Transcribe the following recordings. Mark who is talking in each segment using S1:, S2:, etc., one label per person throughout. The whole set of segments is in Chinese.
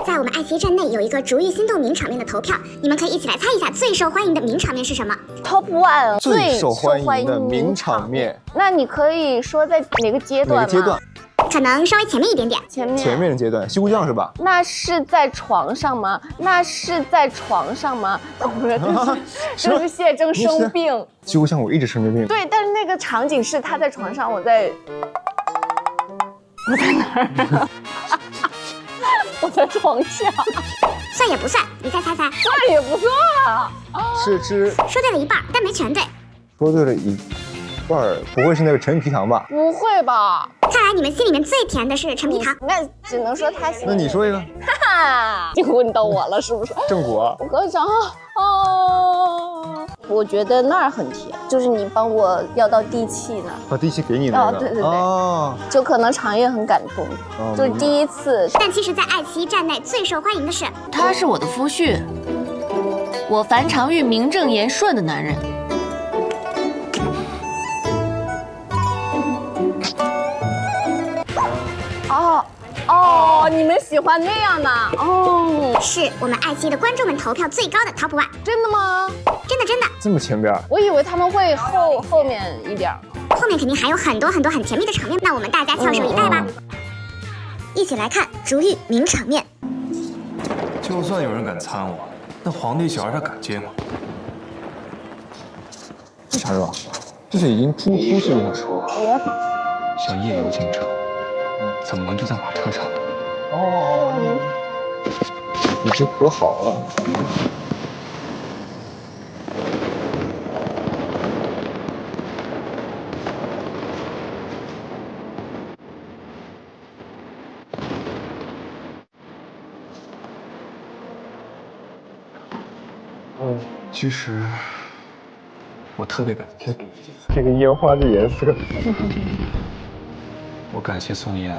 S1: 在我们爱奇艺站内有一个逐玉心动名场面的投票，你们可以一起来猜一下最受欢迎的名场面是什么
S2: ？Top One
S3: 最受欢迎的名场面。
S2: 那你可以说在哪个阶段吗？
S3: 哪个阶段？
S1: 可能稍微前面一点点。
S2: 前
S3: 面的阶段，西湖酱是吧？
S2: 那是在床上吗？那是在床上吗？不是，这是谢征生病。
S3: 西湖酱我一直生着病。
S2: 对，但是那个场景是他在床上，我在哪儿？我在床下。
S1: 算也不算，你再猜猜。
S2: 算也不算啊。
S3: 是吃。
S1: 说对了一半，但没全对。
S3: 说对了一半，不会是那个陈皮糖吧？
S2: 不会吧？
S1: 看来你们心里面最甜的是陈皮糖。
S2: 那只能说他心里。
S3: 那你说一个。
S2: 哈哈，就问到我了，是不是？
S3: 正果啊。
S2: 我刚想我觉得那儿很甜，就是你帮我要到地契呢。
S3: 把地契给你那个。
S2: 对对对。
S3: 哦。
S2: 就可能长月很感动，就是第一次。
S1: 但其实，在爱奇艺站内最受欢迎的是，
S4: 他是我的夫婿，我樊长玉名正言顺的男人。
S2: 你们喜欢那样的
S1: 是我们爱奇艺的观众们投票最高的 Top One。
S2: 真的吗？
S1: 真的真的。
S3: 这么前边？
S2: 我以为他们会后面一点。
S1: 后面肯定还有很多很多很甜蜜的场面，那我们大家翘首以待吧。一起来看逐玉名场面。
S5: 就算有人敢参我，那皇帝小孩他敢接吗？
S3: 啥是吧？这是已经出戏了。
S5: 想夜游京城，怎么能就在马车上？
S3: 你这可好了。
S5: 其实我特别感谢
S3: 这个烟花的颜色。
S5: 我感谢宋嫣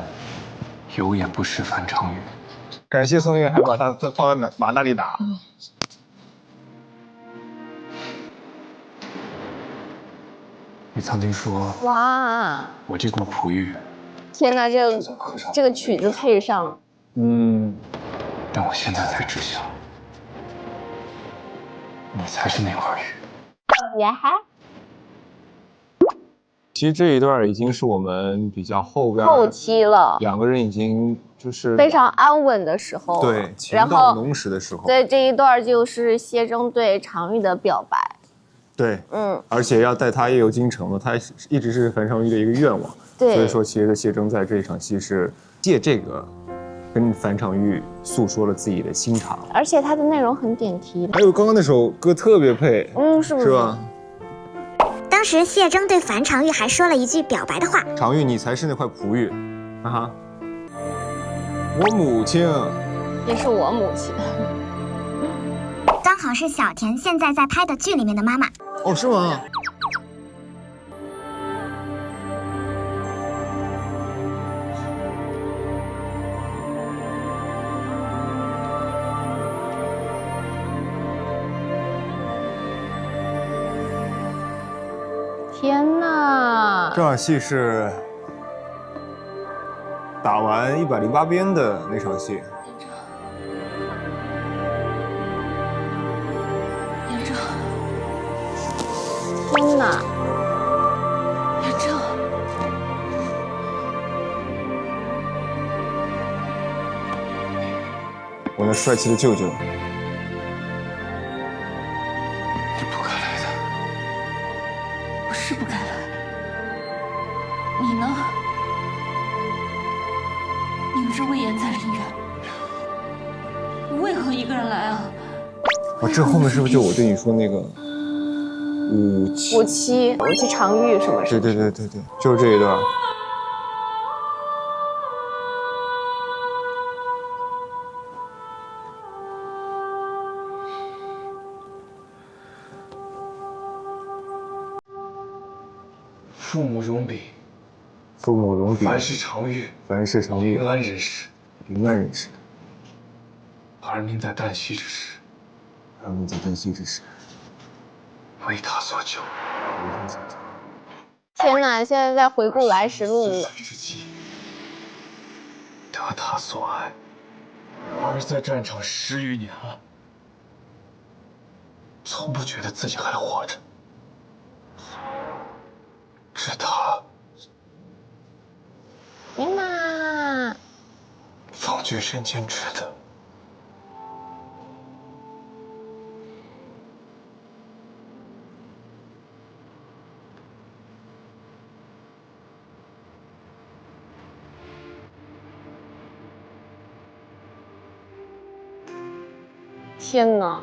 S5: 有眼不识樊长玉，
S3: 感谢宋嫣还把他放在马那里打。
S5: 你曾经说
S2: 哇，
S5: 我这个璞玉。
S2: 天哪，这个曲子配上，
S5: 但我现在才知晓，你才是那块玉。
S2: 呀哈。
S3: 其实这一段已经是我们比较后
S2: 期了，
S3: 两个人已经就是
S2: 非常安稳的时候，
S3: 对，情到浓时的时候。
S2: 对，这一段就是谢征对常玉的表白。
S3: 对，而且要带他夜游京城嘛，他一直是樊长玉的一个愿望。
S2: 对，
S3: 所以说其实谢征在这一场戏是借这个跟樊长玉诉说了自己的心肠，
S2: 而且他的内容很点题。
S3: 还有刚刚那首歌特别配，
S2: 是不是？
S3: 是吧？
S1: 当时谢征对樊长玉还说了一句表白的话：“
S3: 长玉，你才是那块璞玉，我母亲
S2: 也是我母亲，
S1: 刚好是小田现在在拍的剧里面的妈妈。”
S3: 哦，是吗？
S2: 天哪！
S3: 这场戏是打完108鞭的那场戏。
S4: 严正，
S2: 天哪！
S4: 严正，
S3: 我那帅气的舅舅。
S5: 你不该来的。
S4: 我是不该来。你呢？你不是魏延在林园，你为何一个人来啊？
S3: 这后面是不是就我对你说那个
S2: 武妻常玉是不是？
S3: 对，就是这一段。
S5: 父母容禀，凡是常玉，平安人世，儿民在旦夕之时，为他所救。
S2: 天哪！现在在回顾来时路了。
S5: 之际，得他所爱。儿在战场10余年了，从不觉得自己还活着。是他
S2: 云娜，
S5: 放居人间值得。
S2: 天哪，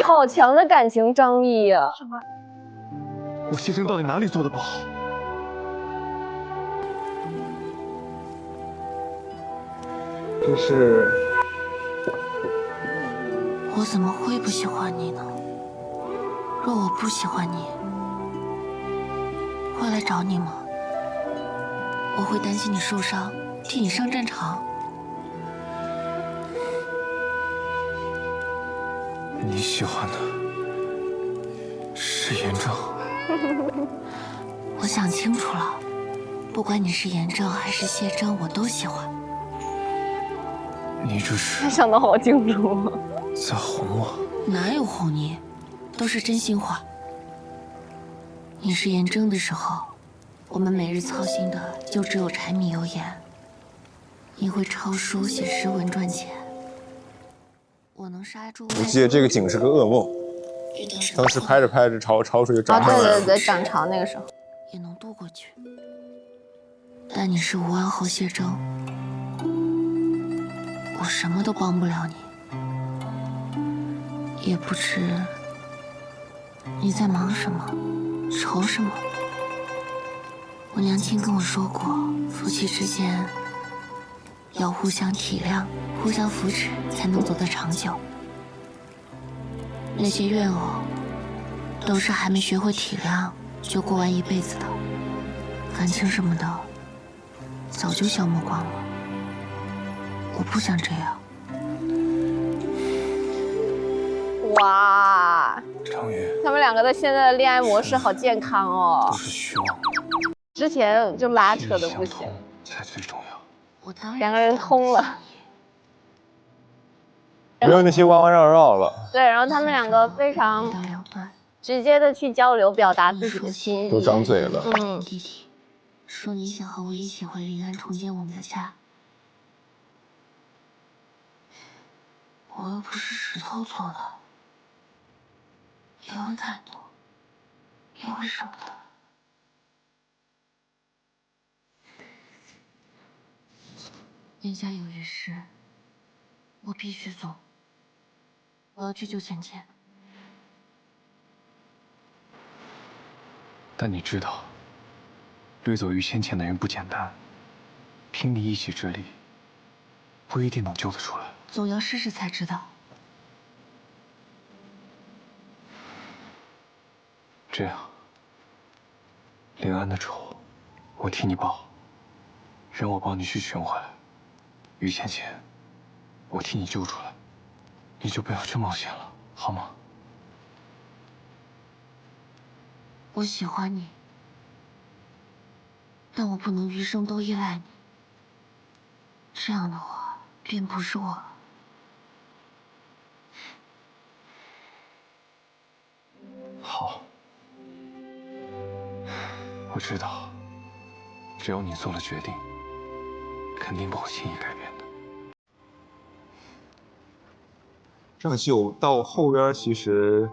S2: 好强的感情张力呀！
S5: 我谢征到底哪里做的不好？
S3: 这是
S4: 我怎么会不喜欢你呢？若我不喜欢你，会来找你吗？我会担心你受伤，替你上战场。
S5: 你喜欢的是严正。
S4: 我想清楚了，不管你是严正还是谢征，我都喜欢。
S5: 你这是
S2: 想得好清楚。
S5: 在哄我？
S4: 哪有哄你，都是真心话。你是严正的时候，我们每日操心的就只有柴米油盐。你会抄书写诗文赚钱，我能刹住。
S3: 我记得这个景是个噩梦，当时拍着拍着潮水就涨上来了。
S2: 对，涨潮那个时候
S4: 也能渡过去。但你是吴安侯谢征，我什么都帮不了你，也不知你在忙什么，愁什么。我娘亲跟我说过，夫妻之间要互相体谅，互相扶持，才能走得长久。那些怨偶，都是还没学会体谅就过完一辈子的。感情什么的，早就消磨光了。我不想这样。
S2: 哇，
S5: 张宇，
S2: 他们两个的现在的恋爱模式好健康哦
S5: 都。是虚妄，
S2: 之前就拉扯的不行，
S5: 相通才最重要。
S4: 我当然
S2: 两个人通了。
S3: 不要那些弯弯绕绕了，
S2: 对，然后他们两个非常
S4: 当两段。
S2: 直接的去交流，表达自己的心
S3: 都
S2: 意。
S3: 张嘴了。
S2: 嗯，
S4: 弟弟说你想和我一起回临安重建我们的家，我又不是石头做的，也会感动，也会舍不得。严家有一事，我必须做。我要去救芊芊。
S5: 但你知道，掠走于芊芊的人不简单，凭你一己之力，不一定能救得出来。
S4: 总要试试才知道。
S5: 这样，临安的仇，我替你报，人我帮你去寻回来。于芊芊，我替你救出来，你就不要去冒险了，好吗？
S4: 我喜欢你，但我不能余生都依赖你。这样的话，便不是我了。
S5: 好，我知道，只有你做了决定，肯定不会轻易改变的。
S3: 上期有到后边，其实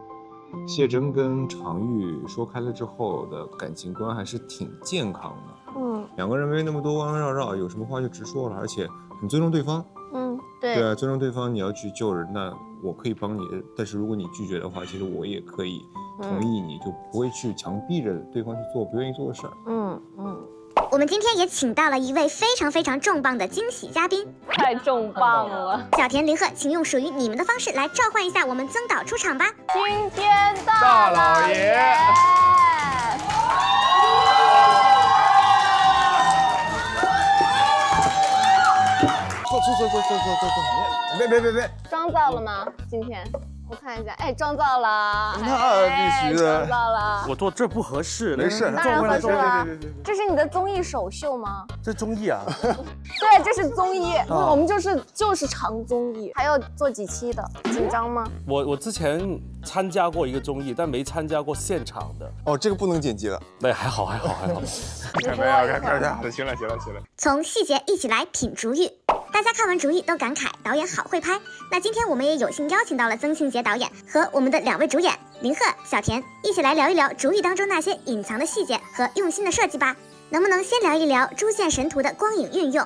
S3: 谢征跟常玉说开了之后的感情观还是挺健康的。
S2: 嗯
S3: 两个人没那么多弯弯绕绕，有什么话就直说了，而且很尊重对方。
S2: 嗯，对
S3: 对啊，尊重对方，你要去救人，那我可以帮你，但是如果你拒绝的话，其实我也可以同意你，就不会去强逼着对方去做不愿意做的事儿。
S1: 我们今天也请到了一位非常非常重磅的惊喜嘉宾，
S2: 太重磅了。
S1: 小田林鹤，请用属于你们的方式来召唤一下我们曾导出场吧。
S2: 今天大老爷，
S3: 坐，别，
S2: 妆造了吗？今天我看一下，哎，妆造了，
S3: 那必须的
S2: 妆造了。
S6: 我坐这不合适，
S3: 没事，
S2: 当然合适了
S3: 对。
S2: 这是你的综艺首秀吗？
S6: 这综艺啊，
S2: 对，这是综艺，我们就是长综艺，还要做几期的，紧张吗？
S6: 我之前参加过一个综艺，但没参加过现场的。
S3: 哦，这个不能剪辑了。
S6: 那还好。
S2: 直播一会儿。
S3: 行了。
S1: 从细节一起来品竹玉。大家看完竹玉都感慨导演好会拍。那今天我们也有幸邀请到了曾庆杰导演和我们的2位主演林鹤、小田，一起来聊一聊竹玉当中那些隐藏的细节和用心的设计吧。能不能先聊一聊《诛仙神图》的光影运用？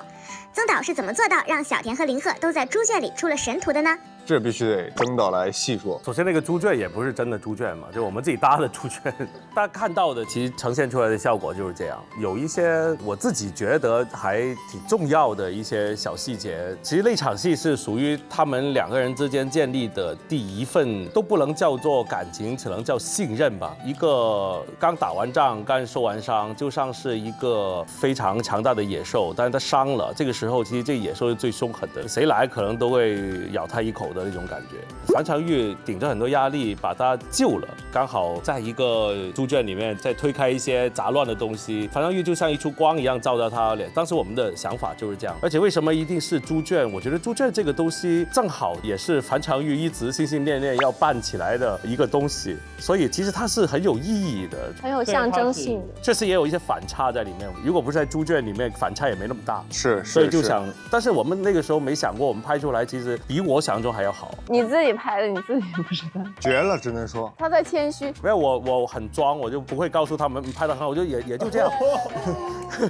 S1: 曾导是怎么做到让小田和林鹤都在猪圈里出了神图的呢？
S3: 这必须得曾导来细说。
S6: 首先，那个猪圈也不是真的猪圈嘛，就我们自己搭的猪圈。大家看到的，其实呈现出来的效果就是这样。有一些我自己觉得还挺重要的一些小细节。其实那场戏是属于他们2个人之间建立的第一份，都不能叫做感情，只能叫信任吧。一个刚打完仗、刚受完伤，就像是一个非常强大的野兽，但是他伤了，这个时候其实这野兽是最凶狠的，谁来可能都会咬他一口的那种感觉。樊长玉顶着很多压力把他救了，刚好在一个猪圈里面再推开一些杂乱的东西，樊长玉就像一束光一样照到他脸。当时我们的想法就是这样。而且为什么一定是猪圈？我觉得猪圈这个东西正好也是樊长玉一直心心念念要办起来的一个东西，所以其实它是很有意义的，
S2: 很有象征性的。
S6: 确实也有一些反差在里面。如果不是在猪圈里面，反差也没那么大。
S3: 是，
S6: 所以就想，但是我们那个时候没想过，我们拍出来其实比我想象中还要好。
S2: 你自己拍的，你自己也不知道。
S3: 绝了，只能说
S2: 他在谦虚。
S6: 没有，我很装，我就不会告诉他们拍得很好，我就也就这样。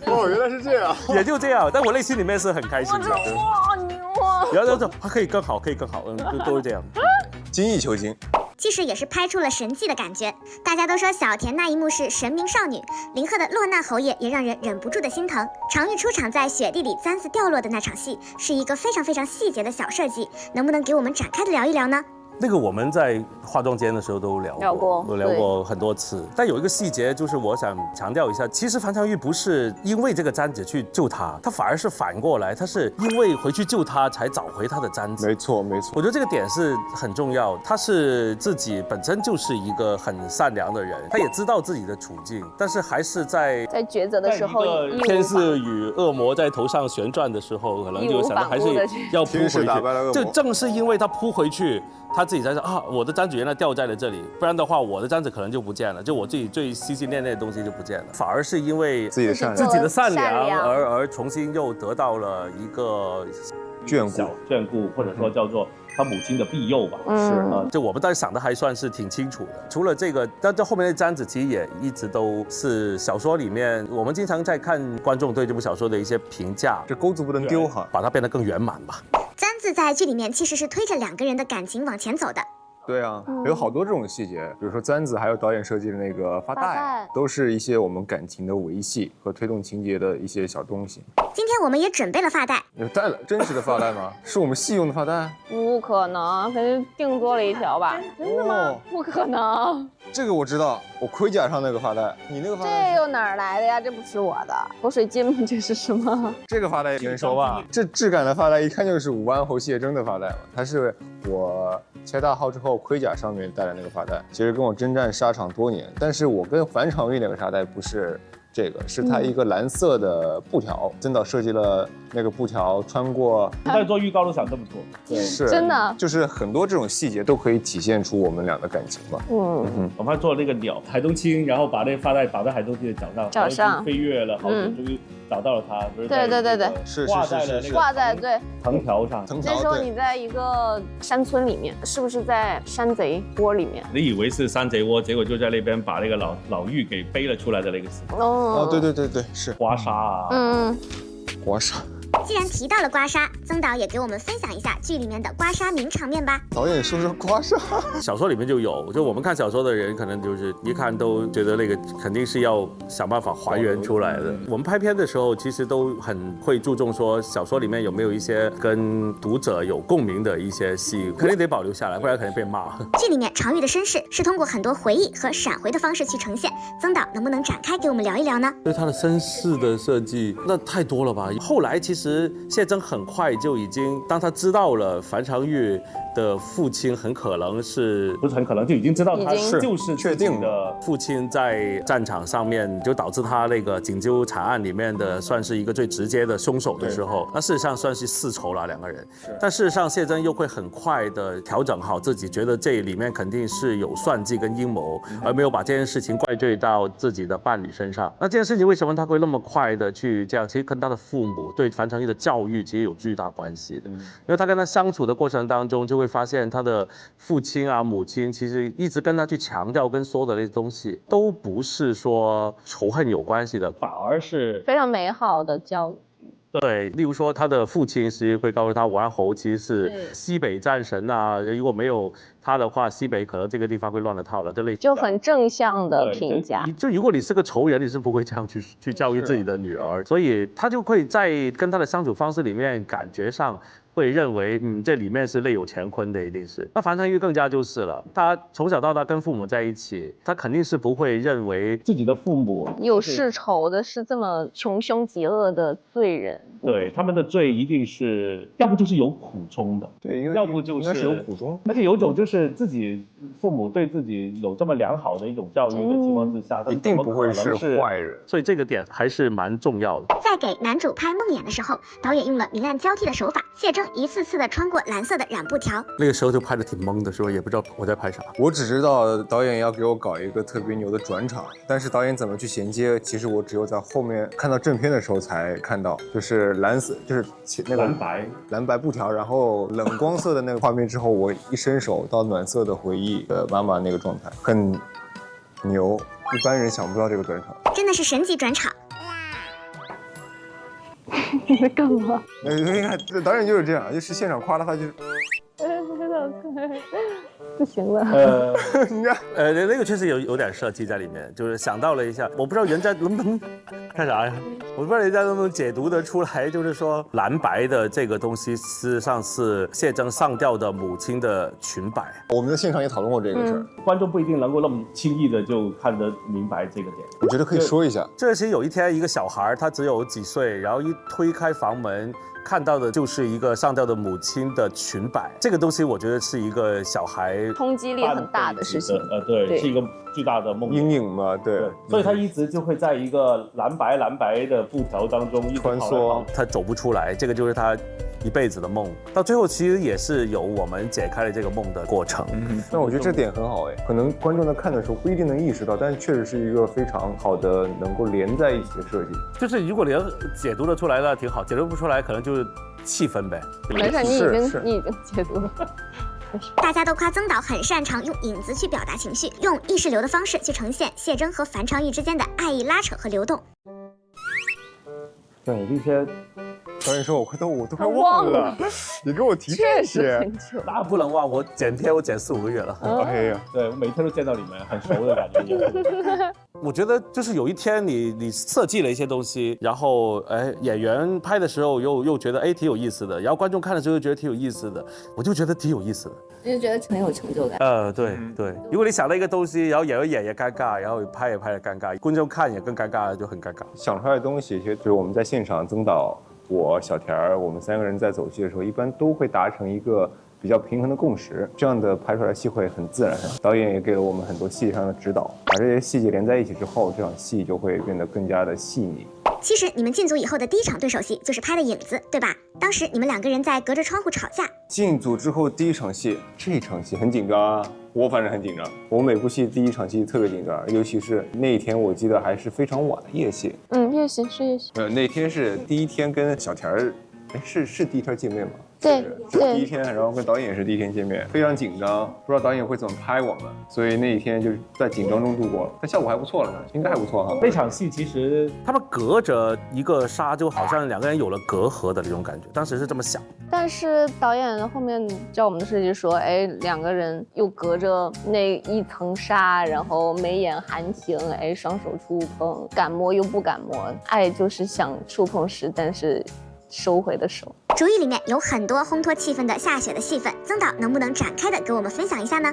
S3: 哦，原来是这样，
S6: 也就这样。但我内心里面是很开心的。
S2: 哇牛啊！
S6: 然后就可以更好，可以更好，都是这样。
S3: 精益求精。
S1: 其实也是拍出了神迹的感觉。大家都说小田那一幕是神明少女，林鹤的落难侯爷也让人忍不住的心疼。常玉出场在雪地里簪子掉落的那场戏，是一个非常细节的小设计，能不能给我们展开的聊一聊呢？
S6: 那个我们在化妆间的时候都聊过很多次，但有一个细节就是我想强调一下，其实樊长玉不是因为这个簪子去救他，他反而是反过来，他是因为回去救他才找回他的簪子。
S3: 没错。
S6: 我觉得这个点是很重要，他是自己本身就是一个很善良的人，他也知道自己的处境，但是还是在
S2: 抉择的时候，
S6: 天使与恶魔在头上旋转的时候，可能就想着还是要扑回去。就正是因为他扑回去，他自己在说啊，我的簪子原来掉在了这里，不然的话我的簪子可能就不见了，就我自己最心心念念的东西就不见了，反而是因为
S3: 自己
S6: 的善良而重新又得到了一个
S3: 眷
S6: 顾，或者说叫做他母亲的庇佑吧。就我们当时想的还算是挺清楚的。除了这个，但这后面的簪子其实也一直都是小说里面，我们经常在看观众对这部小说的一些评价，
S3: 这钩子不能丢哈，
S6: 把它变得更圆满吧。
S1: 簪子在剧里面其实是推着2个人的感情往前走的。
S3: 对啊，有好多这种细节，比如说簪子，还有导演设计的那个发带，都是一些我们感情的维系和推动情节的一些小东西。
S1: 今天我们也准备了发带，
S3: 有带了真实的发带吗？是我们戏用的发带？
S2: 不可能，肯定定做了一条吧？真的吗？不可能。
S3: 这个我知道，我盔甲上那个发带，你那个发带
S2: 这又哪儿来的呀？这不是我的口水巾吗？这是什么？
S3: 这个发带能说吧？这质感的发带一看就是武安侯谢征的发带嘛，它是我切大号之后盔甲上面戴的那个发带，其实跟我征战沙场多年，但是我跟樊长玉那个沙带不是这个，是它一个蓝色的布条，曾导设计了那个布条穿过。
S6: 在做预告都想这么做，
S3: 对，是
S2: 真的，
S3: 就是很多这种细节都可以体现出我们俩的感情吧。
S6: 我们还做了那个鸟海东青，然后把那发带绑在海东青的脚上，飞跃了好久，终于找到了它。
S2: 对，
S3: 是
S2: 挂在对
S6: 藤条上。
S2: 那时候你在一个山村里面，是不是在山贼窝里面？
S6: 你以为是山贼窝，结果就在那边把那个老妪给背了出来的那个时候。
S3: 哦，对，是
S6: 刮痧啊。
S3: 刮痧。
S1: 既然提到了刮痧，曾导也给我们分享一下剧里面的刮痧名场面吧。
S3: 导演说刮痧，
S6: 小说里面就有，就我们看小说的人，可能就是一看都觉得那个肯定是要想办法还原出来的。我们拍片的时候，其实都很会注重说小说里面有没有一些跟读者有共鸣的一些戏，肯定得保留下来，不然肯定被骂。
S1: 剧里面常玉的身世是通过很多回忆和闪回的方式去呈现，曾导能不能展开给我们聊一聊呢？
S6: 对他的身世的设计，那太多了吧？后来其实实谢峥很快就已经，当他知道了樊长玉的父亲很可能是，
S7: 不是很可能就已经知道他
S2: 已经
S7: 就是确定的
S6: 父亲在战场上面，就导致他那个锦州惨案里面的算是一个最直接的凶手的时候，那事实上算是世仇了两个人。但事实上谢峥又会很快的调整好自己，觉得这里面肯定是有算计跟阴谋，而没有把这件事情怪罪到自己的伴侣身上。那这件事情为什么他会那么快的去这样？其实跟他的父母对樊长玉的教育其实有巨大关系的，因为他跟他相处的过程当中，就会发现他的父亲啊、母亲其实一直跟他去强调跟说的那些东西，都不是说仇恨有关系的，
S7: 反而是
S2: 非常美好的教育。
S6: 对，例如说他的父亲其实会告诉他，武安侯其实是西北战神啊，如果没有他的话，西北可能这个地方会乱了套了，这类
S2: 就很正向的评价。
S6: 就如果你是个仇人，你是不会这样去教育自己的女儿，所以他就会在跟他的相处方式里面，感觉上会认为，这里面是内有乾坤的，一定是。那樊长玉更加就是了，他从小到大跟父母在一起，他肯定是不会认为
S7: 自己的父母
S2: 有世仇的是这么穷凶极恶的罪人，
S7: 对他们的罪一定是，要不就是有苦衷的，
S3: 对，应该
S7: 要不就
S3: 应该是有苦衷，
S7: 而且有种就是自己父母对自己有这么良好的一种教育的情况之下，他
S3: 一定不会是坏人。
S6: 所以这个点还是蛮重要的。
S1: 在给男主拍梦魇的时候，导演用了明暗交替的手法，谢峥一次次的穿过蓝色的染布条。
S6: 那个时候就拍得挺懵的，说也不知道我在拍啥。
S3: 我只知道导演要给我搞一个特别牛的转场，但是导演怎么去衔接，其实我只有在后面看到正片的时候才看到，就是蓝色，就是那个蓝白布条，然后冷光色的那个画面之后，我一伸手到暖色的回忆的妈妈那个状态，很牛，一般人想不到这个转场，
S1: 真的是神级转场。
S2: 你在干嘛？
S3: 你看导演就是这样，就是现场夸他就是。
S2: 不行了。
S3: 你看，
S6: 那个确实有点设计在里面，就是想到了一下，我不知道人家能不能干啥呀？我不知道人家能不能解读得出来，就是说蓝白的这个东西，事实上是谢峥上吊的母亲的裙摆。
S3: 我们在现场也讨论过这个事儿，
S7: 观众不一定能够那么轻易的就看得明白这个点。
S3: 我觉得可以说一下，
S6: 这其实有一天一个小孩，他只有几岁，然后一推开房门。看到的就是一个上吊的母亲的裙摆，这个东西我觉得是一个小孩
S2: 冲击力很大的事情。
S7: 对，是一个巨大的梦
S3: 阴影嘛，对，
S7: 所以他一直就会在一个蓝白的布条当中
S3: 穿梭，
S6: 他走不出来，这个就是他一辈子的梦。到最后其实也是有我们解开了这个梦的过程。
S3: 但我觉得这点很好哎，可能观众在看的时候不一定能意识到，但是确实是一个非常好的能够连在一起的设计。
S6: 就是如果连解读得出来那挺好，解读不出来可能就是气氛呗。
S2: 没事，你已经解读了。
S1: 大家都夸曾导很擅长用影子去表达情绪，用意识流的方式去呈现谢峥和樊长玉之间的爱意拉扯和流动。
S7: 对，这些
S3: 导演说我都快忘了，你给我提这些，
S6: 那不能忘，我剪片我剪4-5个月了。
S3: 哎呀，
S7: 对我每天都见到你们，很熟的感觉。
S6: 我觉得就是有一天你设计了一些东西，然后演员拍的时候又觉得挺有意思的，然后观众看的时候又觉得挺有意思的，我就觉得挺有意思的，
S4: 就觉得很有成就感。
S6: 对。如果你想了一个东西，然后演员演也尴尬，然后拍也尴尬，观众看也更尴尬，就很尴尬。
S3: 想出来的东西，其实就是我们在现场曾导、我、小田儿，我们3个人在走戏的时候，一般都会达成一个比较平衡的共识，这样的拍出来戏会很自然。导演也给了我们很多细节上的指导，把这些细节连在一起之后，这场戏就会变得更加的细腻。
S1: 其实你们进组以后的第一场对手戏就是拍的影子，对吧？当时你们2个人在隔着窗户吵架。
S3: 进组之后第一场戏，这场戏很紧张啊，我反正很紧张。我每部戏第一场戏特别紧张，尤其是那一天，我记得还是非常晚的夜戏。
S2: 夜戏是夜戏。
S3: 那天是第一天跟小田儿，是第一天见面吗？
S2: 对，
S3: 是第一天，然后跟导演也是第一天见面，非常紧张，不知道导演会怎么拍我们，所以那一天就是在紧张中度过了，但效果还不错了呢，应该还不错哈。
S7: 那场戏其实
S6: 他们隔着一个纱，就好像2个人有了隔阂的那种感觉，当时是这么想。
S2: 但是导演后面叫我们的设计说，2个人又隔着那一层纱，然后眉眼含情，双手触碰，敢摸又不敢摸，爱就是想触碰时，但是收回的手。
S1: 主意里面有很多烘托气氛的下雪的戏份，曾导能不能展开的给我们分享一下呢？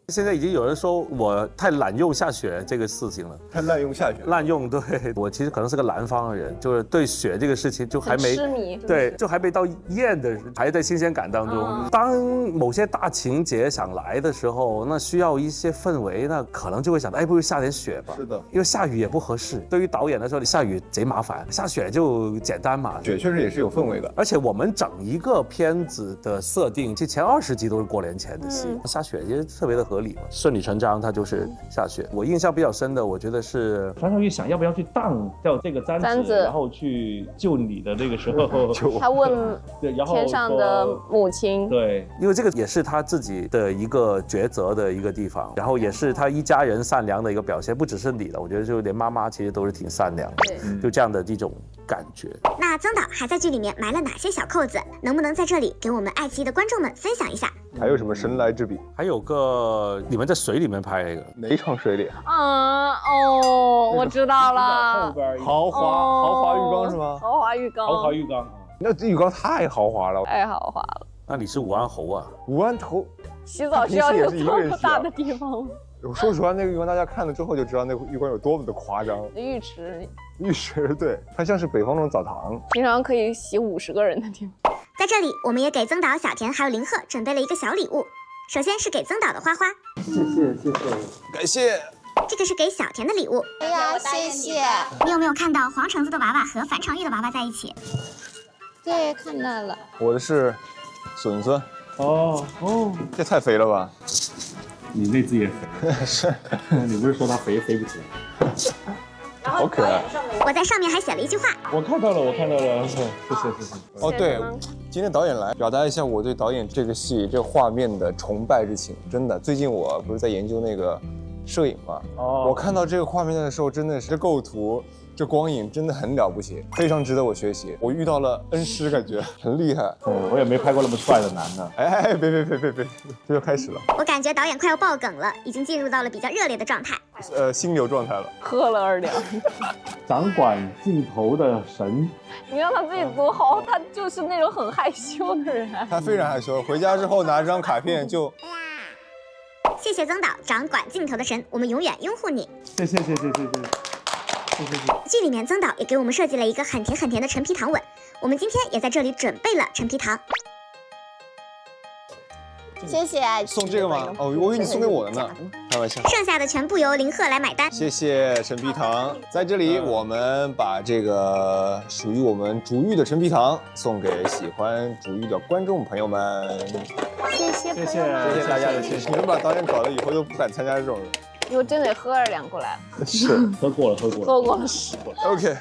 S6: 现在已经有人说我太滥用下雪这个事情了，
S3: 太滥用下雪，
S6: 滥用。对我其实可能是个南方人，就是对雪这个事情就还没
S2: 痴迷，
S6: 对，就还没到厌的，还在新鲜感当中。当某些大情节想来的时候，那需要一些氛围，那可能就会想到，哎，不如下点雪吧。
S3: 是的，
S6: 因为下雨也不合适。对于导演来说，你下雨贼麻烦，下雪就简单嘛。
S3: 雪确实也是有氛围的。
S6: 而且我们整一个片子的设定，就前20集都是过年前的戏，下雪其实特别的合理嘛，顺理成章，它就是下雪。我印象比较深的，我觉得是
S7: 传承玉想要不要去当掉这个簪子，然后去救你的那个时候，
S2: 他问
S7: 对，然后
S2: 天上的母亲，
S7: 对，
S6: 因为这个也是他自己的一个抉择的一个地方，然后也是他一家人善良的一个表现，不只是你了，我觉得就连妈妈其实都是挺善良的，
S2: 对，
S6: 就这样的一种感觉。
S1: 那曾导还在剧里面埋了哪些小扣子？能不能在这里给我们爱奇艺的观众们分享一下？
S3: 还有什么神来之笔？
S6: 还有个你们在水里面拍那个
S3: 哪一场水里？
S2: 哦，我知道了，
S3: 豪华浴缸是吗？
S2: 豪华浴缸，
S7: 豪华浴缸，
S3: 那这浴缸太豪华了，
S2: 太豪华了。
S6: 那你是武安侯啊？
S3: 武安头。
S2: 洗澡需要有这么大的地方吗？
S3: 我说实话，那个浴缸大家看了之后就知道那个浴缸有多么的夸张。
S2: 浴池，
S3: 浴池对，它像是北方那种澡堂，
S2: 平常可以洗50个人的地方。
S1: 在这里，我们也给曾导、小田还有林鹤准备了一个小礼物。首先是给曾导的花花，
S7: 谢谢，
S3: 感谢。
S1: 这个是给小田的礼物。
S4: 哎呀，谢谢。
S1: 你有没有看到黄橙子的娃娃和樊长玉的娃娃在一起？
S4: 对，看到了。
S3: 我的是笋子。
S7: 哦，
S3: 这太肥了吧？
S7: 你那只也肥，
S3: 是，
S7: 你不是说它肥不起来？
S3: 好可爱。
S1: 我在上面还写了一句话。
S7: 我看到了，谢谢。
S3: 哦，对，今天导演来表达一下我对导演这个戏这画面的崇拜之情。真的，最近我不是在研究那个摄影嘛，我看到这个画面的时候，真的是这构图。这光影真的很了不起，非常值得我学习。我遇到了恩师，感觉很厉害。
S7: 我也没拍过那么帅的男的。
S3: 哎，别，这就开始了。
S1: 我感觉导演快要爆梗了，已经进入到了比较热烈的状态。
S3: 心流状态了。
S2: 喝了2两。
S7: 掌管镜头的神。
S2: 你让他自己多好，他就是那种很害羞的人。
S3: 他非常害羞，回家之后拿张卡片就。
S1: 谢谢曾导，掌管镜头的神，我们永远拥护你。
S7: 谢谢。
S1: 剧里面曾导也给我们设计了一个很甜的陈皮糖吻，我们今天也在这里准备了陈皮糖。
S4: 谢谢。
S3: 送这个吗？哦，我以为你送给我的呢，开玩笑。
S1: 剩下的全部由林鹤来买单。
S3: 谢谢陈皮糖，在这里我们把这个属于我们竹玉的陈皮糖送给喜欢竹玉的观众朋友们。
S4: 谢谢
S3: 大家的谢谢。你们把导演搞得以后都不敢参加这种。
S2: 以后真得喝2两过来。
S3: 是，
S7: 喝过了。
S2: 喝过了。
S3: OK。